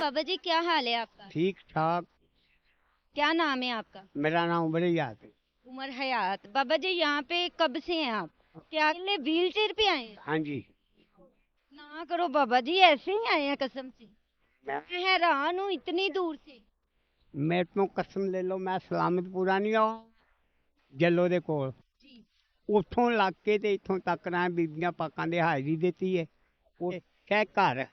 बाबा जी, क्या हाल है आपका? ठीक ठाक। क्या नाम है आपका? मेरा नाम उमर याद है। उमर हयात। बाबा जी, यहाँ पे कब से हैं आप? क्या अकेले व्हील चेयर पे आए हैं? हाँ जी। ना करो बाबा जी, ऐसे ही आए हैं कसम से। मैं मैं हैरान हूँ इतनी दूर से। मेरे ਤੋਂ ਕਸਮ ਲੈ ਲਓ, ਮੈਂ ਸਲਾਮਤਪੁਰਾ ਨਹੀਂ ਆ ਜੱਲੋ ਦੇ ਕੋਲ जी। ਉੱਥੋਂ ਲੱਗ ਕੇ ਤੇ ਇੱਥੋਂ ਤੱਕ ਨਾ ਬੀਬੀਆਂ ਪਾਕਾਂ ਦੇ ਹਾਜ਼ਰੀ ਦਿੱਤੀ ਹੈ। ਉਹ ਕਹਿ ਘਰ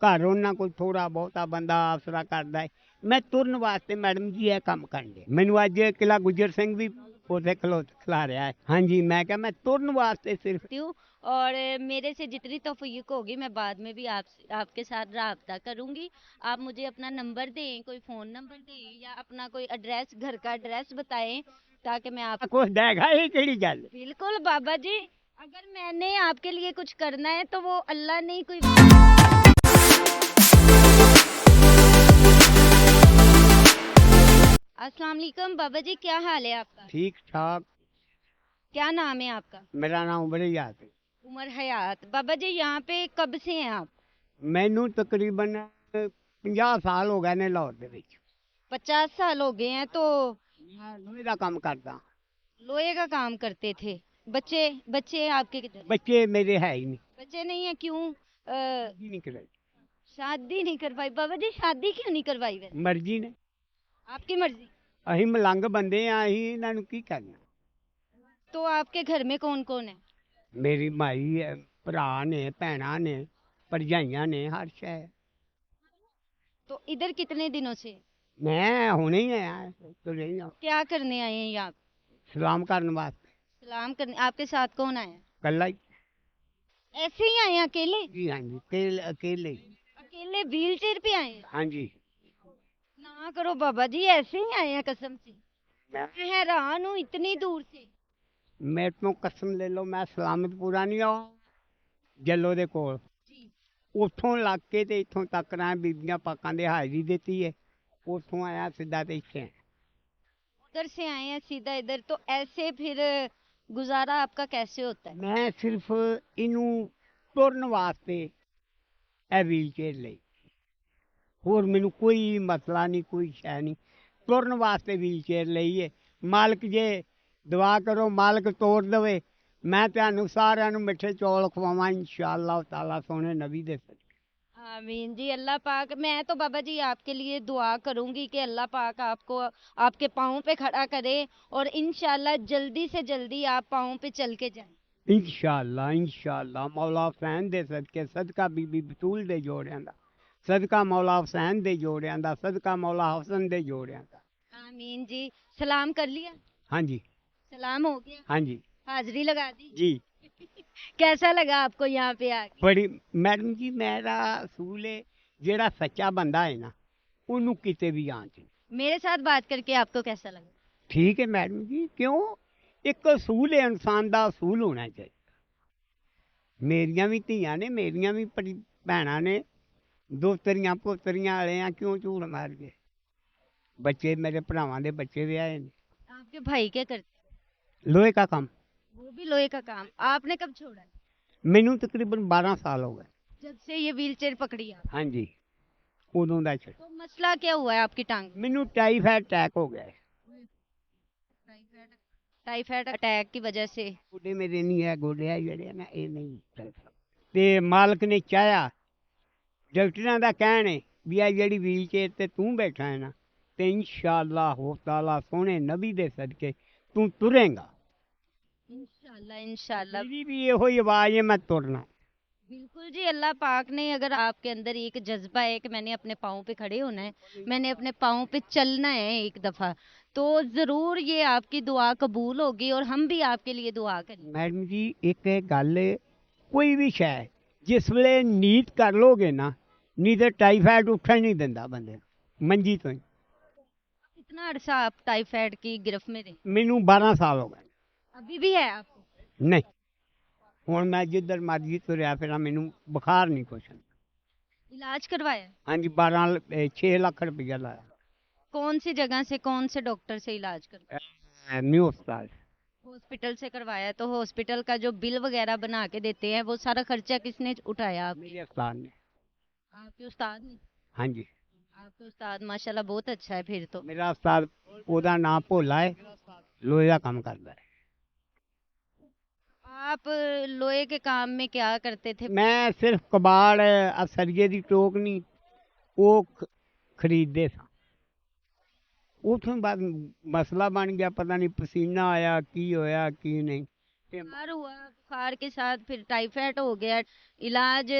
ਘਰ ਉਹਨਾਂ ਕੋਲ ਥੋੜਾ ਬਹੁਤਾ ਬੰਦਾ ਆਸਰਾ ਕਰਦਾ ਹੈ। ਮੈਂ ਤੁਰਨ ਵਾਸਤੇ ਮੈਡਮ ਜੀ ਇਹ ਕੰਮ ਕਰਨ ਦੇ ਮੈਨੂੰ ਅੱਜ ਕਿਲਾ ਗੁੱਜਰ ਸਿੰਘ ਵੀ ਉੱਥੇ ਖਿਲਾ ਰਿਹਾ ਹੈ। ਹਾਂਜੀ, ਮੈਂ ਕਿਹਾ ਮੈਂ ਤੁਰਨ ਵਾਸਤੇ ਸਿਰਫ करती हूँ और मेरे से जितनी तौफीक होगी मैं बाद में भी आपके साथ राब्ता करूंगी। आप मुझे अपना नंबर दें, कोई फ़ोन नंबर दें या अपना कोई एड्रेस, घर का एड्रेस बताएं ताकि मैं आप। ਕੁਛ ਦੇਗਾ ਇਹ ਕਿਹੜੀ ਗੱਲ। बिल्कुल बाबा जी, अगर मैंने आपके लिए कुछ करना है तो वो अल्लाह ने कोई। अस्सलाम वालेकुम बाबा जी, क्या हाल है आपका? ठीक ठाक। क्या नाम है आपका? मेरा नाम उमर याद है। उमर हयात। बाबा जी, यहाँ पे कब से हैं आप? ਮੈਨੂੰ ਤਕਰੀਬਨ 50 ਸਾਲ ਹੋ ਗਏ ਨੇ ਲਾਹੌਰ ਦੇ ਵਿੱਚ। 50 साल हो गए हैं तो ਮੈਂ ਲੋਹੇ ਦਾ ਕੰਮ ਕਰਦਾ। लोहे का काम करते थे। बच्चे बच्चे आपके किधर? ਬੱਚੇ ਮੇਰੇ ਹੈ ਹੀ ਨਹੀਂ। बच्चे नहीं है क्यों? शादी नहीं कराई। शादी नहीं करवाई बाबा जी, शादी क्यों नहीं करवाई वैसे? ਮਰਜ਼ੀ ਨੇ। आपकी मर्जी। ਅਸੀਂ ਮਲੰਗ ਬੰਦੇ ਆ, ਅਸੀਂ ਇਹਨਾਂ ਨੂੰ ਕੀ ਕਰਨਾ। तो आपके घर में कौन कौन है? ਮੇਰੀ ਮਾਈ ਹੈ, ਭਰਾ ਨੇ, ਭੈਣਾਂ ਨੇ, ਭਰਜਾਈਆਂ ਨੇ, ਹਰ ਸ਼ੈ ਹੈ। तो इधर कितने दिनों से? ਮੈਂ ਹੁਣੇ ਹੀ ਆਇਆ तो नहीं ਆ क्या करने आए हैं यहाँ? ਸਲਾਮ ਕਰਨ ਵਾਸਤੇ। सलाम करने। आपके साथ कौन आया? ਕੱਲਾ ਹੀ। ऐसे ही आए हैं अकेले? ਜੀ ਹਾਂਜੀ, ਅਕੇਲੇ ਹੀ। अकेले व्हील चेयर पे आए हैं? ਹਾਂਜੀ। ना करो बाबा जी, ऐसे ही आए हैं कसम से। ਮੈਂ मैं हैरान हूँ इतनी दूर से। ਮੇਰੇ ਤੋਂ ਕਸਮ ਲੈ ਲਓ, ਮੈਂ ਸਲਾਮਤਪੁਰਾ ਨਹੀਂ ਆ ਜੱਲੋ ਦੇ ਕੋਲ जी। ਉੱਥੋਂ ਲੱਗ ਕੇ ਤੇ ਇੱਥੋਂ ਤੱਕ ਨਾ ਬੀਬੀਆਂ ਪਾਕਾਂ ਦੇ ਹਾਜ਼ਰੀ ਦਿੱਤੀ ਹੈ। ਉੱਥੋਂ ਆਇਆ ਸਿੱਧਾ ਤੇ ਇੱਥੇ ਆਇਆ। उधर से आए हैं सीधा इधर, तो ऐसे फिर गुजारा आपका कैसे होता है? ਮੈਂ ਸਿਰਫ ਇਹਨੂੰ ਤੁਰਨ ਵਾਸਤੇ ਇਹ ਵੀਲ ਚੇਅਰ ਲਈ, ਹੋਰ ਮੈਨੂੰ ਕੋਈ ਮਸਲਾ ਨਹੀਂ, ਕੋਈ ਸ਼ੈ ਨਹੀਂ। ਤੁਰਨ ਵਾਸਤੇ ਵੀਲ ਚੇਅਰ ਲਈ ਹੈ। ਮਾਲਕ ਜੇ ਦੁਆ ਕਰੋ, ਮਾਲਕ ਤੋੜ ਦੇਵੇ। ਮੈਂ ਤੁਹਾਨੂੰ ਸਾਰਿਆਂ ਨੂੰ ਮਿੱਠੇ ਚੌਲ ਖਵਾਵਾਂ इंशाअल्लाह ताला सोने नबी दे सदके। आमीन जी। अल्लाह पाक, मैं तो बाबा जी आपके लिए दुआ करूंगी कि अल्लाह पाक आपको आपके पाँव पे खड़ा करे और इंशाल्लाह जल्दी से जल्दी आप पाँव पे चल के जाएं। इंशाअल्लाह मौला हुसैन दे सदके, सदका बीबी बतूल दे जोड़ियां दा, सदका मौला हुसैन दे जोड़ियां दा, सदका मौला हसन दे जोड़ियां दा। आमीन जी। सलाम कर लिया? हाँ जी। सलाम हो गया? हाँ जी। हाजिरी लगा दी? जी। कैसा लगा आपको यहाँ पे आके? बड़ी मैडम जी, मेरा असूल है जेड़ा सच्चा बंदा है ना, ਉਹਨੂੰ किते भी आन च। मेरे साथ बात करके आपको कैसा लगा? ठीक है मैडम जी, क्यों? एक असूल है, इंसान का असूल होना चाहिए। मेरियां भी ਧੀਆਂ ने, मेरियां भी भैणां ने, दोतरियां पोतरियां वाले हैं, क्यों झूठ मार गए। बच्चे मेरे भरावां दे बच्चे ब्याहे ने। आपके भाई क्या करते? लोहे का काम। वो भी लोहे का काम। आपने कब छोड़ा है? मैनू तकरीबन 12 साल हो गए। जब से ये व्हील चेयर पकड़ी आप? हाँ जी, उदों दा छड़। तो मसला क्या हुआ है आपकी टांग में? मैनू टाइफाइड अटैक हो गया है। टाइफाइड अटैक की वजह से? गोडे मेरे नहीं है, गोडे है जेड़े ना ये नहीं चल सकते। ते मालक ने चाहया, डॉक्टरां दा कहण है भी आ जेड़ी व्हील चेयर ते तू बैठा है ना, ते इंशाअल्लाह ताला सोने नबी दे सदके तू तुरेगा। इंशाल्लाह इंशाल्लाह। मेरी भी ये होई आवाज है, मैं तुरना। बिल्कुल जी, अल्लाह पाक ने अगर आपके अंदर एक जज्बा है कि मैंने अपने पाँव पे खड़े होना है, मैंने अपने पाँव पे चलना है एक दफ़ा, तो ज़रूर ये आपकी दुआ कबूल होगी और हम भी आपके लिए दुआ करेंगे। मैडम जी एक गल है, कोई भी शय जिस वेले नीत कर लोगे ना, नहीं तो टाइफाइड उठन नहीं देंदा बंदे नूं, मंजी तो ही। कितना अरसा आप टाइफाइड की गिरफ्त में रहे? मैनू 12 साल हो गए। अभी भी है आपको? नहीं, हुण मैं जिधर मर्जी तुरया फिरा, मैनू बुखार नहीं कुछ। इलाज करवाया? हाँ जी, 6 लाख रुपया लाया। कौन सी जगह से, कौन से डॉक्टर से इलाज करवाया? न्यू अस्पताल। हॉस्पिटल से करवाया? तो हॉस्पिटल का जो बिल वगैरह बना के देते हैं वो सारा खर्चा किसने उठाया? आप? मेरे अस्पताल ने। आपके उस्ताद ने? हाँ जी। आपका उस्ताद माशाल्लाह बहुत अच्छा है फिर तो। मेरा उस्ताद, ਉਹਦਾ ਨਾਂ ਭੋਲਾ ਹੈ, ਲੋਹੇ ਦਾ ਕੰਮ ਕਰਦਾ ਹੈ। आप लोहे के काम में क्या करते थे? ਮੈਂ ਸਿਰਫ ਕਬਾੜ ਸਰੀਏ ਦੀ ਟੋਕ ਨਹੀਂ, ਉਹ ਖਰੀਦਦੇ ਸਾਂ। ਉਥੋਂ ਬਾਅਦ ਮਸਲਾ बन गया, पता नहीं पसीना आया की होया की नहीं। बुखार हुआ, बुखार के साथ फिर टाइफाइड हो गया, इलाज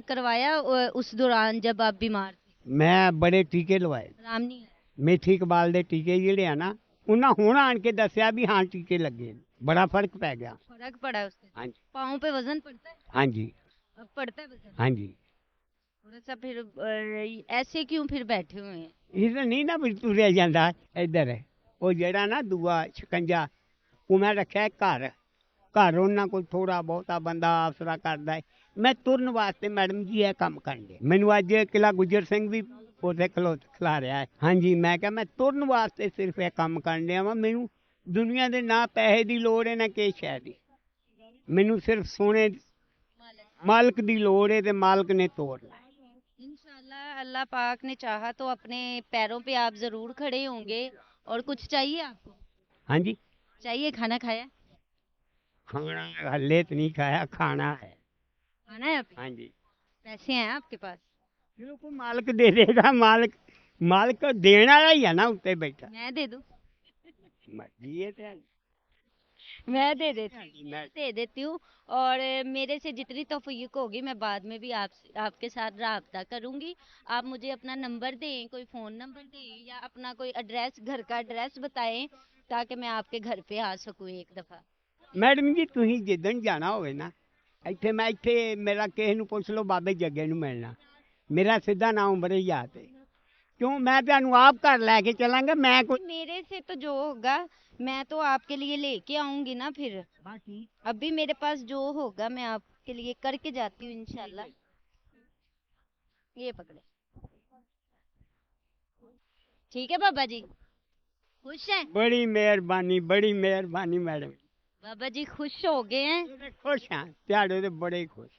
करवाया उस दौरान जब आप बीमार थे? मैं बड़े टीके लवाए, आराम नहीं आया? मेथी इकबाल ਦੇ ਟੀਕੇ ਜਿਹੜੇ ਆ ਨਾ, ਉਹਨਾਂ ਹੁਣ ਆਣ ਕੇ ਦੱਸਿਆ ਵੀ ਹਾਂ ਟੀਕੇ ਲੱਗੇ ਨੇ, ਬੜਾ ਫਰਕ ਪੈ ਗਿਆ। फर्क पड़ा उससे? ਹਾਂਜੀ पाँव पे वजन पड़ता है? ਹਾਂਜੀ अब पड़ता है वजन? ਹਾਂਜੀ। थोड़ा सा फिर ऐसे क्यों फिर बैठे हुए हैं? ਇਹ ਤਾਂ ਨਹੀਂ ਨਾ ਵੀ ਤੁਰਿਆ ਜਾਂਦਾ ਇੱਧਰ। ਉਹ ਜਿਹੜਾ ਨਾ ਦੂਆ ਸ਼ਿਕੰਜਾ, ਉਹ ਮੈਂ ਰੱਖਿਆ ਘਰ। ਘਰ ਉਹਨਾਂ ਕੋਲ ਥੋੜਾ ਬਹੁਤਾ ਬੰਦਾ ਆਸਰਾ ਕਰਦਾ ਹੈ। ਮੈਂ ਤੁਰਨ ਵਾਸਤੇ ਮੈਡਮ ਜੀ ਇਹ ਕੰਮ ਕਰਨ ਦੇ। ਮੈਨੂੰ ਅੱਜ ਕਿਲਾ ਗੁੱਜਰ ਸਿੰਘ ਵੀ ਉੱਥੇ ਖਿਲਾ ਰਿਹਾ ਹੈ। ਹਾਂਜੀ, ਮੈਂ ਕਿਹਾ ਮੈਂ ਤੁਰਨ ਵਾਸਤੇ ਸਿਰਫ ਇਹ ਕੰਮ ਕਰਨ ਡਿਆ ਵਾਂ। ਮੈਨੂੰ ਦੁਨੀਆ ਦੇ ਨਾ ਪੈਸੇ ਦੀ ਲੋੜ ਹੈ ਨਾ ਕਿਸੇ ਸ਼ੈ ਦੀ। ਮੈਨੂੰ ਸਿਰਫ ਸੋਹਣੇ ਮਾਲਕ ਦੀ ਲੋੜ ਹੈ, ਤੇ ਮਾਲਕ ਨੇ ਤੋੜਨਾ। इंशाल्लाह अल्लाह पाक ने चाहा तो अपने पैरों पे आप जरूर खड़े होंगे। और कुछ चाहिए आपको? ਹਾਂਜੀ, चाहिए? खाना खाया? खाना हल्ले तो नहीं खाया, खाना है। खाना है अभी? हाँ जी, पैसे हैं आपके पास? चलो कोई मालिक दे देगा। मालिक मालिक देने वाला ही है ना, उत्ते बैठा। मैं दे दूं? मर्जी है तो। मैं दे देती हूँ, मैं दे देती हूँ। और मेरे से जितनी तौफीक होगी मैं बाद में भी आपके साथ राब्ता करूंगी। आप मुझे अपना नंबर दें, कोई फ़ोन नंबर दें, या अपना कोई एड्रेस, घर का एड्रेस बताएं, ताकि मैं आपके घर पे आ सकूं एक दफ़ा। मैडम जी, तुम जिदन जाना होवे ना, ਇੱਥੇ ਮੈਂ ਇੱਥੇ ਮੇਰਾ ਕਿਸੇ ਨੂੰ ਪੁੱਛ ਲਓ, ਬਾਬੇ ਜੱਗੇ ਨੂੰ ਮਿਲਣਾ। ਮੇਰਾ ਸਿੱਧਾ ਨਾਮ ਬਰਈਆ ਤੇ। ਕਿਉਂ ਮੈਂ ਤੁਹਾਨੂੰ ਆਪ ਘਰ ਲੈ ਕੇ ਚੱਲਾਂਗਾ। मैं कोई मेरे से तो जो होगा मैं तो आपके लिए लेके आऊंगी ना फिर। अभी मेरे पास जो होगा मैं आपके लिए करके जाती हूँ इंशाल्लाह। ये पकड़े। ठीक है बाबा जी, खुश हैं? बड़ी मेहरबानी मैडम। बाबा जी खुश हो गए हैं? खुश हाँ, ਤੁਹਾਡੇ ਤੇ ਬੜੇ खुश।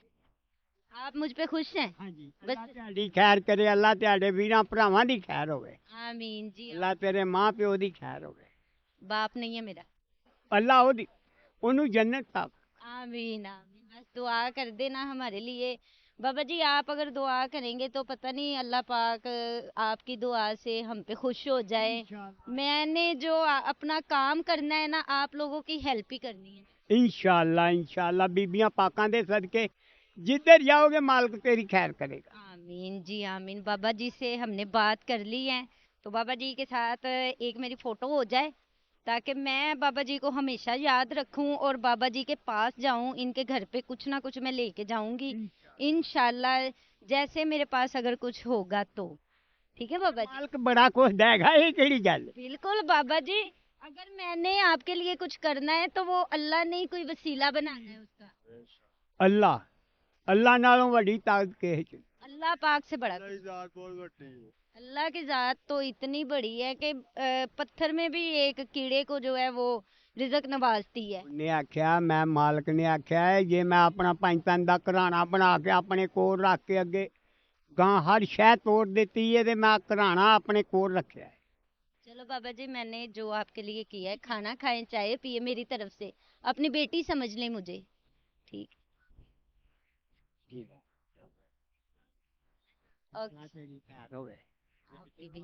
आप मुझ पे खुश हैं? ਹਾਂਜੀ, बस। ਅੱਲਾ ਤੁਹਾਡੀ ਖੈਰ ਕਰੇ। ਅੱਲਾ ਤੁਹਾਡੇ ਵੀਰਾਂ ਭਰਾਵਾਂ ਦੀ ਖੈਰ ਹੋਵੇ। आमीन जी। ਅੱਲਾ ਤੇਰੇ ਮਾਂ ਪਿਓ ਦੀ ਖੈਰ ਹੋਵੇ। बाप नहीं है मेरा। ਅੱਲਾ ਉਹਨੂੰ जन्नत पावे। आमीन आमीन, बस दुआ कर देना हमारे लिए। बाबा जी आप अगर दुआ करेंगे तो पता नहीं अल्लाह पाक आपकी दुआ से हम पे खुश हो जाए। मैंने जो अपना काम करना है ना, आप लोगों की हेल्प ही करनी है। इंशाल्लाह बीबियां पाकां दे सदके जिधर जाओगे मालिक तेरी खैर करेगा। आमीन जी आमीन। बाबा जी से हमने बात कर ली है, तो बाबा जी के साथ एक मेरी फोटो हो जाए, ताकि मैं बाबा जी को हमेशा याद रखूं और बाबा जी के पास जाऊं। इनके घर पे कुछ ना कुछ मैं लेके जाऊंगी इंशाल्लाह, जैसे मेरे पास अगर कुछ होगा तो। ठीक है बाबा जी? मालिक बड़ा कुछ देगा, ये केड़ी गल। बिल्कुल बाबा जी, अगर मैंने आपके लिए कुछ करना है तो वो अल्लाह ने ही कोई वसीला बनाना है उसका। अल्लाह नालों वड्डी ताकत किसे च। अल्लाह पाक से बड़ा अल्लाह की जात तो इतनी बड़ी है कि पत्थर में भी एक कीड़े को जो है वो रिजक नवाजती है। ने आख्या, मैं मालिक ने आख्या है, जे मैं अपना 5 टन दा घराना बना के अपने कोल रख के अगे गां हर शह तोड़ देती है, ते मैं घराना अपने कोल रखा है। चलो बाबा जी, मैंने जो आपके लिए किया है, खाना खाएं, चाय पिए मेरी तरफ से, अपनी बेटी समझ लें मुझे। ठीक। ओके। तेरी खैर होवे। आपकी भी।